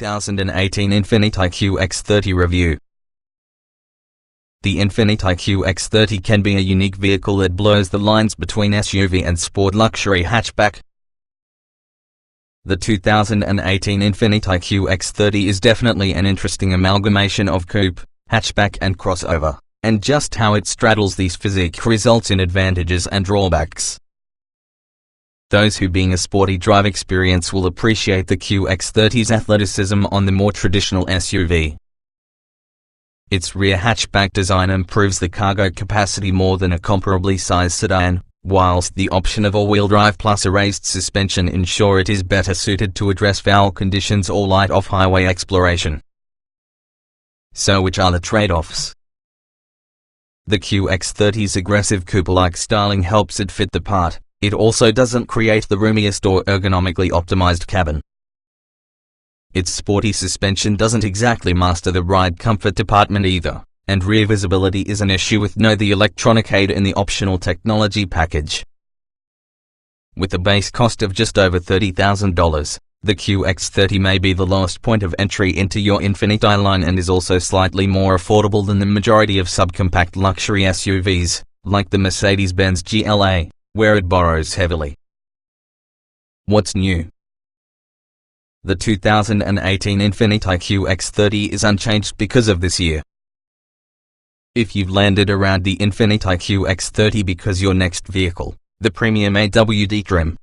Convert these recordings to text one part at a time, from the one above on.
2018 INFINITI QX30 review. The INFINITI QX30 can be a unique vehicle that blurs the lines between SUV and sport luxury hatchback. The 2018 INFINITI QX30 is definitely an interesting amalgamation of coupe, hatchback and crossover, and just how it straddles these physique results in advantages and drawbacks. Those who being a sporty drive experience will appreciate the QX30's athleticism on the more traditional SUV. Its rear hatchback design improves the cargo capacity more than a comparably sized sedan, whilst the option of all-wheel drive plus a raised suspension ensure it is better suited to address foul conditions or light off-highway exploration. So which are the trade-offs? The QX30's aggressive coupe-like styling helps it fit the part. It also doesn't create the roomiest or ergonomically optimized cabin. Its sporty suspension doesn't exactly master the ride comfort department either, and rear visibility is an issue with the electronic aid in the optional technology package. With a base cost of just over $30,000, the QX30 may be the lowest point of entry into your INFINITI line and is also slightly more affordable than the majority of subcompact luxury SUVs, like the Mercedes-Benz GLA, where it borrows heavily. What's new? The 2018 INFINITI QX30 is unchanged because of this year. If you've landed around the INFINITI QX30 because your next vehicle, the premium AWD trim.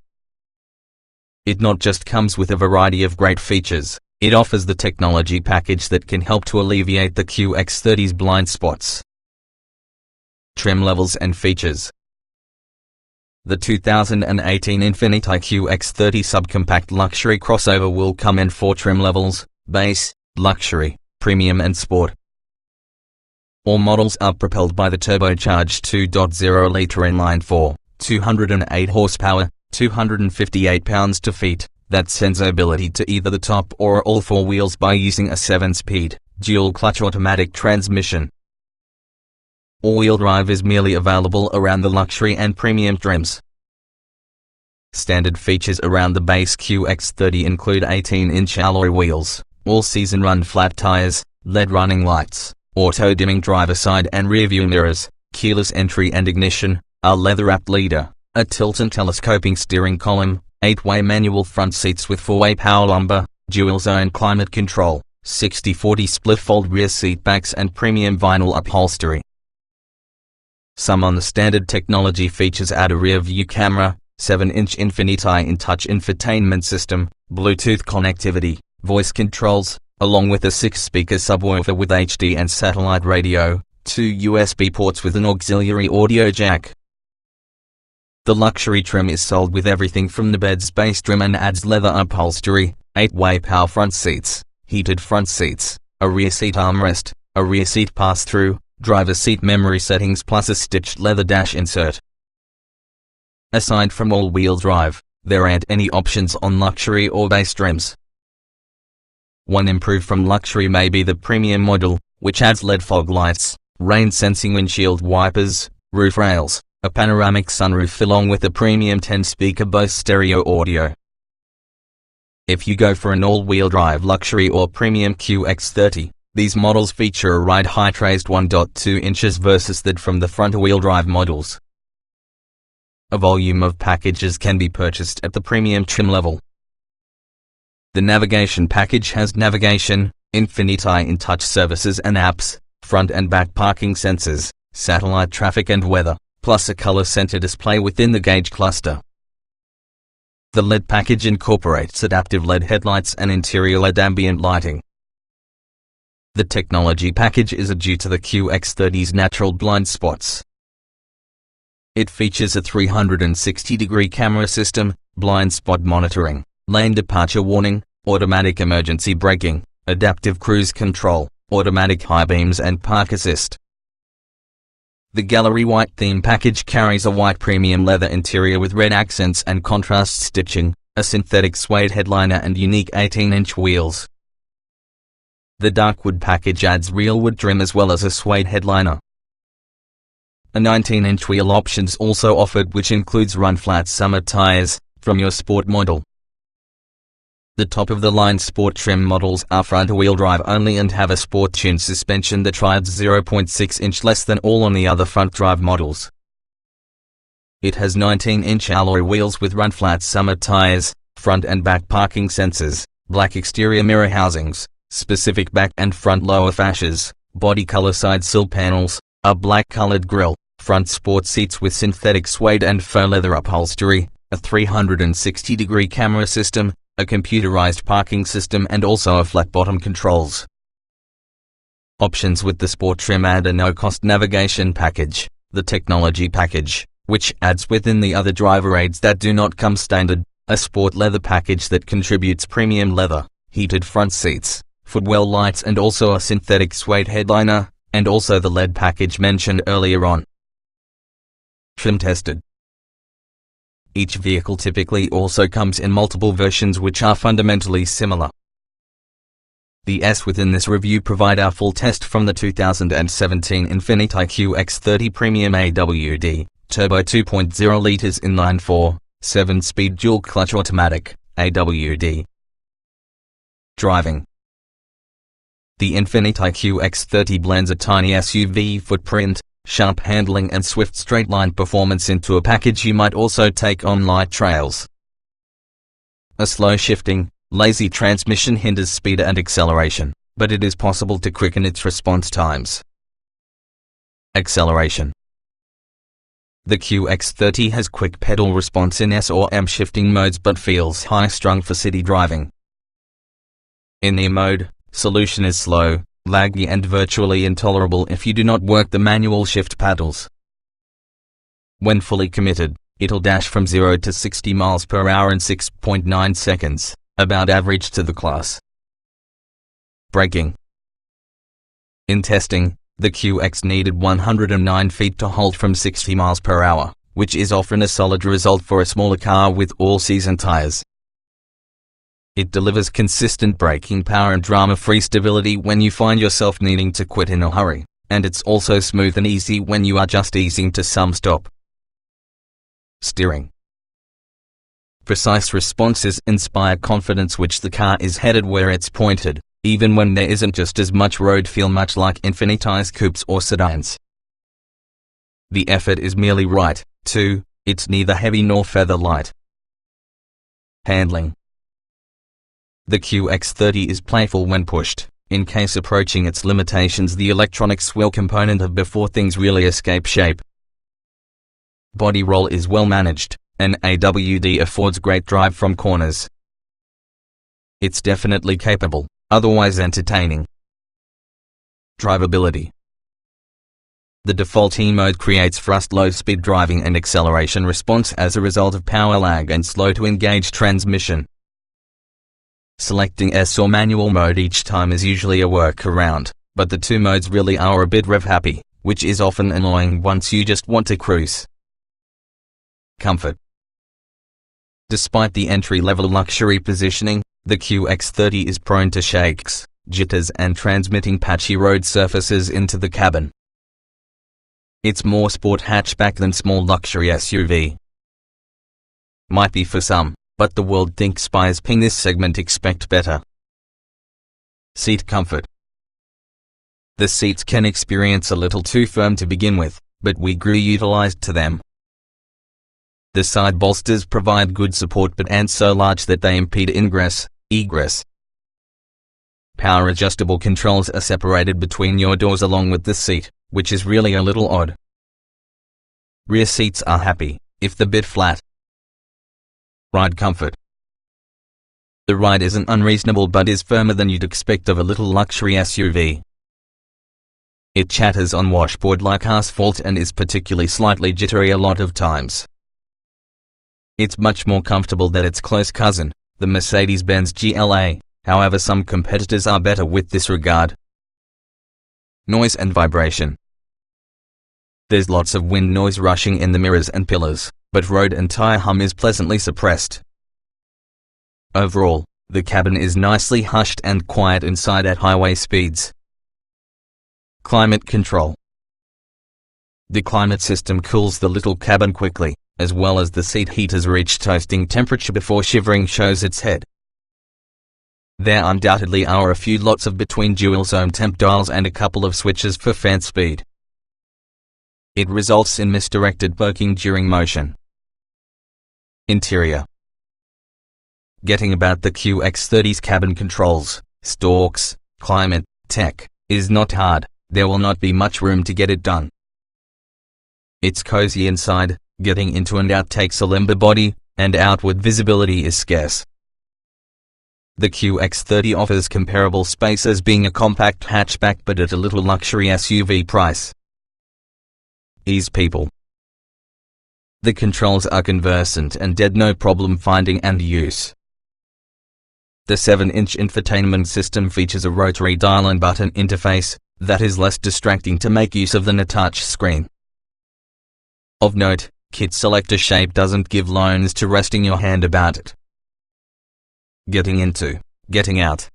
It not just comes with a variety of great features, it offers the technology package that can help to alleviate the QX30's blind spots. Trim levels and features. The 2018 INFINITI QX30 subcompact luxury crossover will come in 4 trim levels: base, luxury, premium and sport. All models are propelled by the turbocharged 2.0-liter inline-4, 208 horsepower, 258 pounds-to-feet, that sends ability to either the top or all 4 wheels by using a 7-speed, dual-clutch automatic transmission. All-wheel drive is merely available around the luxury and premium trims. Standard features around the base QX30 include 18-inch alloy wheels, all-season run flat tires, LED running lights, auto-dimming driver side and rear-view mirrors, keyless entry and ignition, a leather-wrapped leader, a tilt and telescoping steering column, 8-way manual front seats with 4-way power lumbar, dual-zone climate control, 60/40 split-fold rear seat backs and premium vinyl upholstery. Some on the standard technology features add a rear-view camera, 7-inch INFINITI InTouch infotainment system, Bluetooth connectivity, voice controls, along with a 6-speaker subwoofer with HD and satellite radio, 2 USB ports with an auxiliary audio jack. The luxury trim is sold with everything from the bed's base trim and adds leather upholstery, 8-way power front seats, heated front seats, a rear seat armrest, a rear seat pass-through, driver seat memory settings plus a stitched leather dash insert. Aside from all-wheel drive, there aren't any options on luxury or base trims. One improved from luxury may be the premium model, which adds LED fog lights, rain-sensing windshield wipers, roof rails, a panoramic sunroof along with a premium 10-speaker Bose stereo audio. If you go for an all-wheel drive luxury or premium QX30, these models feature a ride height raised 1.2 inches versus that from the front-wheel drive models. A volume of packages can be purchased at the premium trim level. The navigation package has navigation, INFINITI InTouch services and apps, front and back parking sensors, satellite traffic and weather, plus a color center display within the gauge cluster. The LED package incorporates adaptive LED headlights and interior LED ambient lighting. The technology package is due to the QX30's natural blind spots. It features a 360-degree camera system, blind spot monitoring, lane departure warning, automatic emergency braking, adaptive cruise control, automatic high beams and park assist. The Gallery White theme package carries a white premium leather interior with red accents and contrast stitching, a synthetic suede headliner and unique 18-inch wheels. The dark wood package adds real wood trim as well as a suede headliner. A 19-inch wheel option's also offered, which includes run-flat summer tires from your sport model. The top-of-the-line sport trim models are front-wheel drive only and have a sport-tuned suspension that rides 0.6 inch less than all on the other front-drive models. It has 19-inch alloy wheels with run-flat summer tires, front and back parking sensors, black exterior mirror housings, specific back and front lower fascias, body color side sill panels, a black-colored grille, front sport seats with synthetic suede and faux leather upholstery, a 360-degree camera system, a computerized parking system and also a flat-bottom controls. Options with the sport trim add a no-cost navigation package, the technology package, which adds within the other driver aids that do not come standard, a sport leather package that contributes premium leather, heated front seats, footwell lights and also a synthetic suede headliner, and also the LED package mentioned earlier on. Trim tested. Each vehicle typically also comes in multiple versions which are fundamentally similar. The S within this review provide our full test from the 2017 INFINITI QX30 Premium AWD, Turbo 2.0 liters inline 4, 7-speed dual-clutch automatic, AWD. Driving. The INFINITI QX30 blends a tiny SUV footprint, sharp handling and swift straight-line performance into a package you might also take on light trails. A slow-shifting, lazy transmission hinders speed and acceleration, but it is possible to quicken its response times. Acceleration. The QX30 has quick pedal response in S or M shifting modes but feels high-strung for city driving. In E mode, solution is slow, laggy and virtually intolerable if you do not work the manual shift paddles. When fully committed, it'll dash from 0 to 60 miles per hour in 6.9 seconds, about average to the class. Braking. In testing, the QX needed 109 feet to halt from 60 miles per hour, which is often a solid result for a smaller car with all-season tires. It delivers consistent braking power and drama-free stability when you find yourself needing to quit in a hurry, and it's also smooth and easy when you are just easing to some stop. Steering. Precise responses inspire confidence which the car is headed where it's pointed, even when there isn't just as much road feel much like INFINITI's coupes or sedans. The effort is merely right, too, it's neither heavy nor feather light. Handling. The QX30 is playful when pushed. In case approaching its limitations, the electronics will component of before things really escape shape. Body roll is well managed, and AWD affords great drive from corners. It's definitely capable, otherwise entertaining. Drivability. The default E mode creates fast low-speed driving and acceleration response as a result of power lag and slow-to-engage transmission. Selecting S or manual mode each time is usually a workaround, but the two modes really are a bit rev-happy, which is often annoying once you just want to cruise. Comfort. Despite the entry-level luxury positioning, the QX30 is prone to shakes, jitters and transmitting patchy road surfaces into the cabin. It's more sport hatchback than small luxury SUV. Might be for some, but the world thinks buyers ping this segment expect better. Seat comfort. The seats can experience a little too firm to begin with, but we grew utilized to them. The side bolsters provide good support but aren't so large that they impede ingress, egress. Power adjustable controls are separated between your doors along with the seat, which is really a little odd. Rear seats are happy, if the bit flat. Ride comfort. The ride isn't unreasonable but is firmer than you'd expect of a little luxury SUV. It chatters on washboard like asphalt and is particularly slightly jittery a lot of times. It's much more comfortable than its close cousin, the Mercedes-Benz GLA, however some competitors are better with this regard. Noise and vibration. There's lots of wind noise rushing in the mirrors and pillars, but road and tire hum is pleasantly suppressed. Overall, the cabin is nicely hushed and quiet inside at highway speeds. Climate control. The climate system cools the little cabin quickly, as well as the seat heaters reach toasting temperature before shivering shows its head. There undoubtedly are a few lots of between dual zone temp dials and a couple of switches for fan speed. It results in misdirected poking during motion. Interior. Getting about the QX30's cabin controls, stalks, climate, tech, is not hard. There will not be much room to get it done. It's cozy inside, getting into and out takes a limber body, and outward visibility is scarce. The QX30 offers comparable space as being a compact hatchback but at a little luxury SUV price. Ease people. The controls are conversant and dead no problem finding and use. The 7-inch infotainment system features a rotary dial and button interface that is less distracting to make use of than a touch screen. Of note, kit selector shape doesn't give loans to resting your hand about it. Getting into, getting out.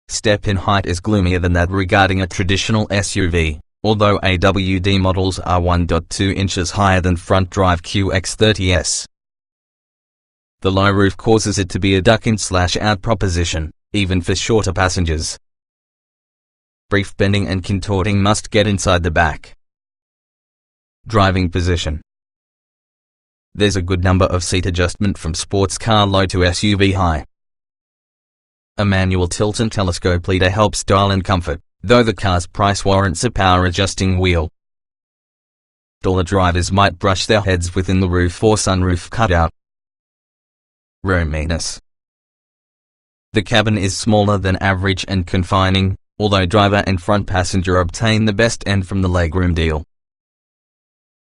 Step-in height is gloomier than that regarding a traditional SUV, although AWD models are 1.2 inches higher than front-drive QX30s. The low roof causes it to be a duck-in/out proposition, even for shorter passengers. Brief bending and contorting must get inside the back. Driving position. There's a good number of seat adjustment from sports car low to SUV high. A manual tilt and telescope leader helps style and comfort, though the car's price warrants a power adjusting wheel. Taller drivers might brush their heads within the roof or sunroof cutout. Roominess. The cabin is smaller than average and confining, although driver and front passenger obtain the best end from the legroom deal.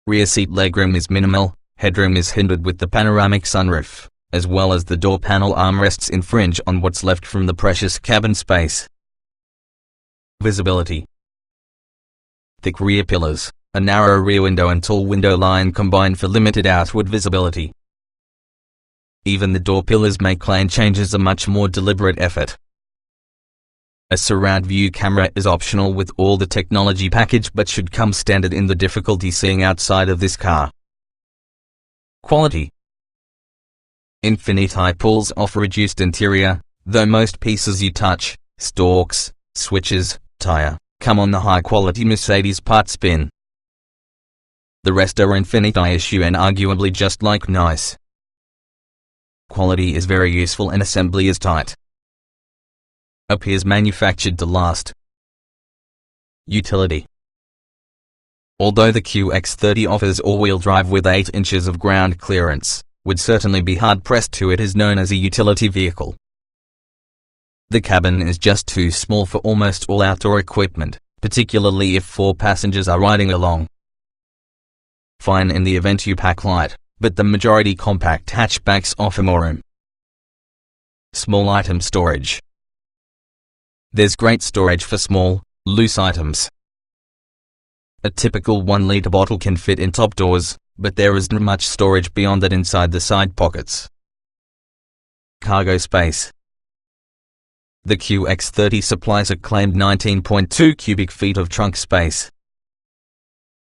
Rear seat legroom is minimal. Headroom is hindered with the panoramic sunroof, as well as the door panel armrests infringe on what's left from the precious cabin space. Visibility. Thick rear pillars, a narrow rear window and tall window line combine for limited outward visibility. Even the door pillars make lane changes a much more deliberate effort. A surround view camera is optional with all the technology package but should come standard in the difficulty seeing outside of this car. Quality. INFINITI pulls off reduced interior, though most pieces you touch, stalks, switches, tire, come on the high-quality Mercedes parts bin. The rest are INFINITI issue and arguably just like nice. Quality is very useful and assembly is tight. Appears manufactured to last. Utility. Although the QX30 offers all-wheel drive with 8 inches of ground clearance, would certainly be hard-pressed to it is known as a utility vehicle. The cabin is just too small for almost all outdoor equipment, particularly if 4 passengers are riding along. Fine in the event you pack light, but the majority compact hatchbacks offer more room. Small item storage. There's great storage for small, loose items. A typical 1-liter bottle can fit in top drawers, but there isn't much storage beyond that inside the side pockets. Cargo space. The QX30 supplies a claimed 19.2 cubic feet of trunk space.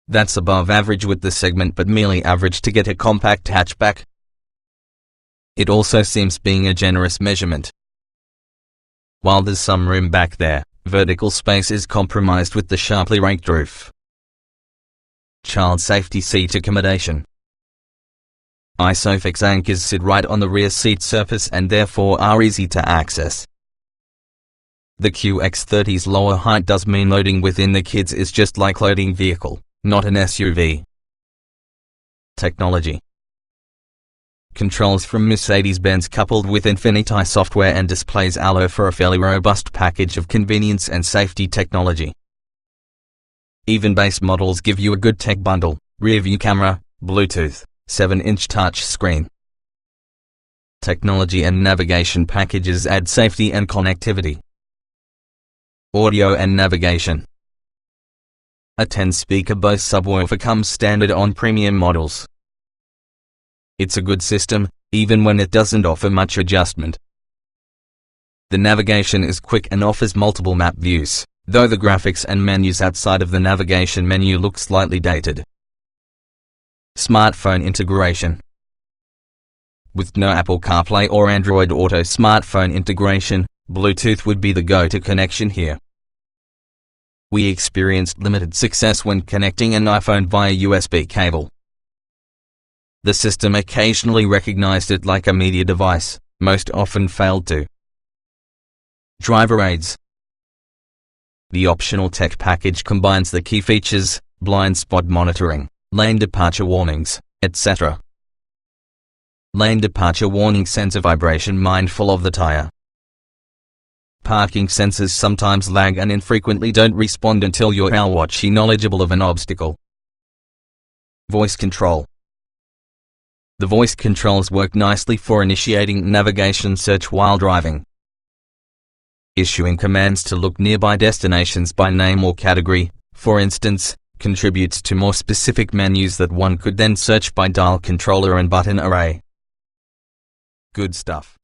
That's above average with the segment but merely average to get a compact hatchback. It also seems being a generous measurement. While there's some room back there, vertical space is compromised with the sharply raked roof. Child safety seat accommodation. ISOFIX anchors sit right on the rear seat surface and therefore are easy to access. The QX30's lower height does mean loading within the kids is just like loading vehicle, not an SUV. Technology. Controls from Mercedes-Benz coupled with INFINITI software and displays allow for a fairly robust package of convenience and safety technology. Even base models give you a good tech bundle: rear view camera, Bluetooth, 7-inch touch screen. Technology and navigation packages add safety and connectivity. Audio and navigation. A 10-speaker Bose subwoofer comes standard on premium models. It's a good system, even when it doesn't offer much adjustment. The navigation is quick and offers multiple map views, though the graphics and menus outside of the navigation menu look slightly dated. Smartphone integration. With no Apple CarPlay or Android Auto smartphone integration, Bluetooth would be the go-to connection here. We experienced limited success when connecting an iPhone via USB cable. The system occasionally recognized it like a media device, most often failed to. Driver aids. The optional tech package combines the key features, blind spot monitoring, lane departure warnings, etc. Lane departure warning sensor vibration mindful of the tire. Parking sensors sometimes lag and infrequently don't respond until you're watching knowledgeable of an obstacle. Voice control. The voice controls work nicely for initiating navigation search while driving. Issuing commands to look nearby destinations by name or category, for instance, contributes to more specific menus that one could then search by dial controller and button array. Good stuff.